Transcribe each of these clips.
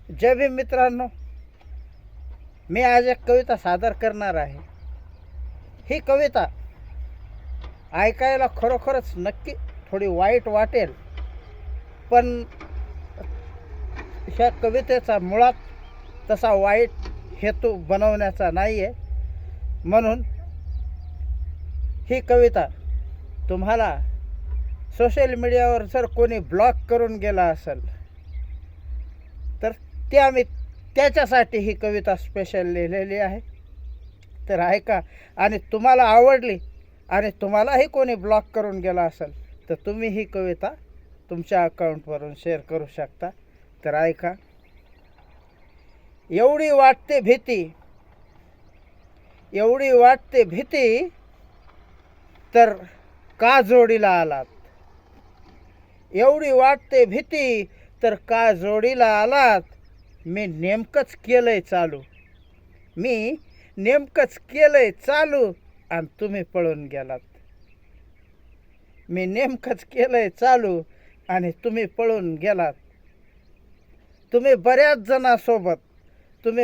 जय भीम मित्रांनो, मी आज एक कविता सादर करणार आहे. ही कविता ऐकायला खरोखरच नक्की थोडी वाईट वाटेल, पण ह्या कवितेचा मुळात तसा वाईट हेतू बनवण्याचा नाही आहे. म्हणून ही कविता तुम्हाला सोशल मीडियावर जर कोणी ब्लॉक करून गेला असेल तर त्याच्यासाठी ही कविता स्पेशल लिहिलेली आहे. तर ऐका, आणि तुम्हाला आवडली आणि तुम्हालाही कोणी ब्लॉक करून गेला असेल तर तुम्ही ही कविता तुमच्या अकाउंटवरून शेअर करू शकता. तर ऐका. एवढी वाटते भीती तर का जोडीला आलात. एवढी वाटते भीती तर का जोडीला आलात. मी नेमकंच केलंय चालू आणि तुम्ही पळून गेलात. मी नेमकंच केलंय चालू आणि तुम्ही पळून गेलात. तुम्ही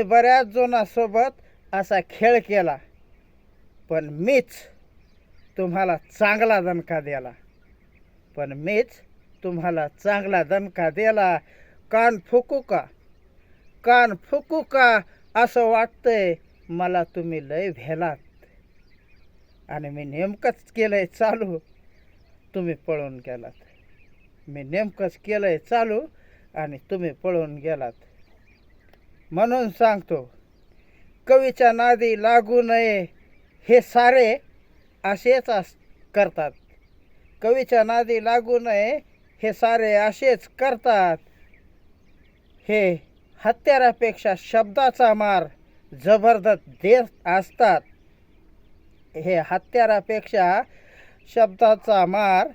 बऱ्याच जणांसोबत असा खेळ केला, पण मीच तुम्हाला चांगला दणका दिला. कान फुकू का असं वाटतंय मला. तुम्ही लय भेलात आणि मी नेमकंच केलंय चालू, तुम्ही पळून गेलात. मी नेमकंच केलंय चालू आणि तुम्ही पळून गेलात. म्हणून सांगतो, कवीच्या नादी लागू नये. हे सारे असेच करतात. कवीच्या नादी लागू नये. हे सारे असेच करतात. हे हत्यारापेक्षा शब्दाचा मार जबरदस्त देत असतात. हे हत्यारापेक्षा शब्दाचा मार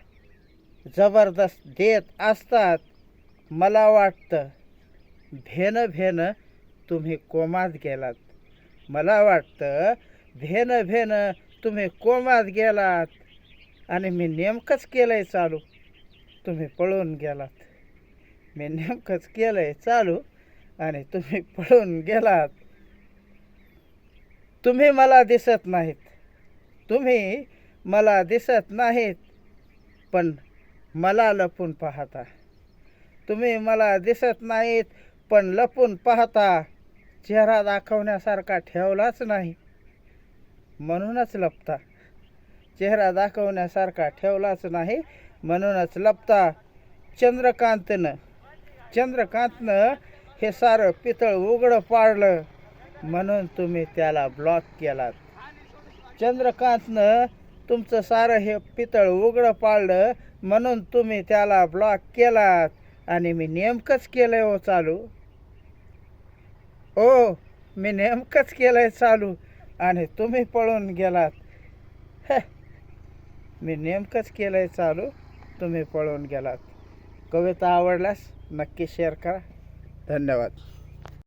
जबरदस्त देत असतात. मला वाटतं भेन तुम्ही कोमात गेलात. तुम्ही कोमात गेलात आणि मी नेमकंच केलंय चालू, तुम्ही पळून गेलात. मी नेमकंच केलंय चालू आणि तुम्ही पळून गेलात. तुम्ही मला दिसत नाहीत, पण मला लपून पाहता. तुम्ही मला दिसत नाहीत, पण लपून पाहता. चेहरा दाखवण्यासारखा ठेवलाच नाही, म्हणूनच लपता. चेहरा दाखवण्यासारखा ठेवलाच नाही, म्हणूनच लपता. चंद्रकांतनं हे सारं पितळ उघडं पाडलं, म्हणून तुम्ही त्याला ब्लॉक केलात. चंद्रकांतनं तुमचं सारं हे पितळ उघडं पाडलं, म्हणून तुम्ही त्याला ब्लॉक केलात. आणि मी नेमकंच केलंय चालू. मी नेमकंच केलंय चालू आणि तुम्ही पळून गेलात. मी नेमकंच केलंय चालू, तुम्ही पळून गेलात. कविता आवडल्यास नक्की शेअर करा. धन्यवाद.